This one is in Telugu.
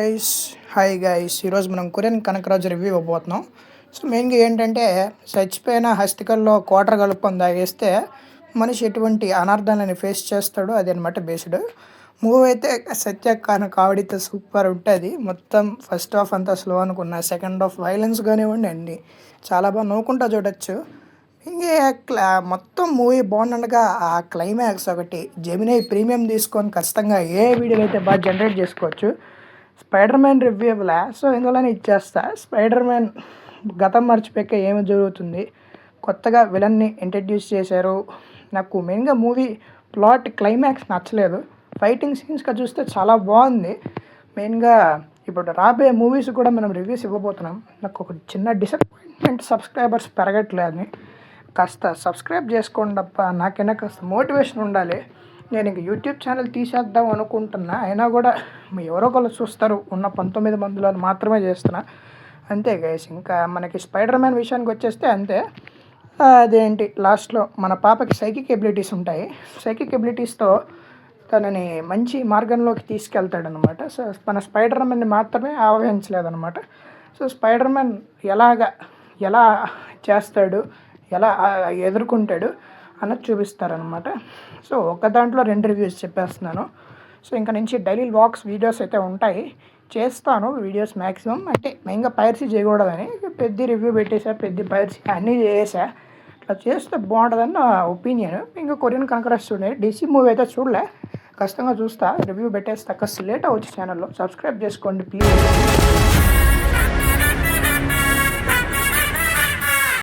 గైస్ హాయ్ గైస్ ఈరోజు మనం కొరియన్ కనకరాజు రివ్యూ ఇవ్వబోతున్నాం. సో మెయిన్గా ఏంటంటే చచ్చిపోయిన హస్తికల్లో క్వార్టర్ కలుపుకొని తాగేస్తే మనిషి ఎటువంటి అనర్థాలని ఫేస్ చేస్తాడో అది అనమాట బేస్డ్ మూవీ అయితే సత్య కామెడీతో సూపర్ ఉంటుంది. మొత్తం ఫస్ట్ హాఫ్ అంతా స్లో అనుకున్నా, సెకండ్ హాఫ్ వైలెన్స్ కానివ్వండి అన్నీ చాలా బాగా నవ్వుకుంటా చూడొచ్చు. మొత్తం మూవీ బాగుండగా ఆ క్లైమాక్స్ ఒకటి జెమినై ప్రీమియం తీసుకొని ఖచ్చితంగా ఏ వీడియోలు అయితే బాగా జనరేట్ చేసుకోవచ్చు. స్పైడర్ మ్యాన్ రివ్యూ ఇవ్వలే, సో ఇందులోనే ఇచ్చేస్తా. స్పైడర్ మ్యాన్ గతం మర్చిపోయాక ఏమి జరుగుతుంది, కొత్తగా విలన్ని ఇంట్రడ్యూస్ చేశారు. నాకు మెయిన్గా మూవీ ప్లాట్ క్లైమాక్స్ నచ్చలేదు. ఫైటింగ్ సీన్స్గా చూస్తే చాలా బాగుంది. మెయిన్గా ఇప్పుడు రాబోయే మూవీస్ కూడా మనం రివ్యూస్ ఇవ్వబోతున్నాం. నాకు ఒక చిన్న డిసప్పాయింట్మెంట్ సబ్స్క్రైబర్స్ పెరగట్లేదు. కాస్త సబ్స్క్రైబ్ చేసుకోండి అబ్బా, నాకైనా కాస్త మోటివేషన్ ఉండాలి. నేను ఇంక యూట్యూబ్ ఛానల్ తీసేద్దాం అనుకుంటున్నా, అయినా కూడా ఎవరో ఒకళ్ళు చూస్తారు, ఉన్న 19 మందిలో మాత్రమే చేస్తున్నా అంతే గైస్. ఇంకా మనకి స్పైడర్ మ్యాన్ విషయానికి వచ్చేస్తే అంతే. అదేంటి లాస్ట్లో మన పాపకి సైకిక్ ఎబిలిటీస్ ఉంటాయి. సైకిక్ ఎబిలిటీస్తో తనని మంచి మార్గంలోకి తీసుకెళ్తాడనమాట. సో మన స్పైడర్ మ్యాన్ని మాత్రమే ఆవహించలేదనమాట. సో స్పైడర్ మ్యాన్ ఎలా చేస్తాడు, ఎలా ఎదుర్కొంటాడు అన్నది చూపిస్తారనమాట. సో ఒక దాంట్లో 2 రివ్యూస్ చెప్పేస్తున్నాను. సో ఇంకా నుంచి డైలీ వ్లాగ్స్ వీడియోస్ అయితే ఉంటాయి, చేస్తాను వీడియోస్ మ్యాక్సిమం. అంటే మెయిన్గా పైరసీ చేయకూడదని పెద్ద రివ్యూ పెట్టేసా, పెద్ద పైరసీ అన్నీ చేసా. అట్లా చేస్తే బాగుంటుందని నా ఒపీనియన్. ఇంకా కొరియన్ కనకరాజు చూడండి, డీసీ మూవీ అయితే చూడలే, ఖచ్చితంగా చూస్తా, రివ్యూ పెట్టేస్తా. కాస్త లేట్ అవ్వచ్చు ఛానల్లో. సబ్స్క్రైబ్ చేసుకోండి ప్లీజ్.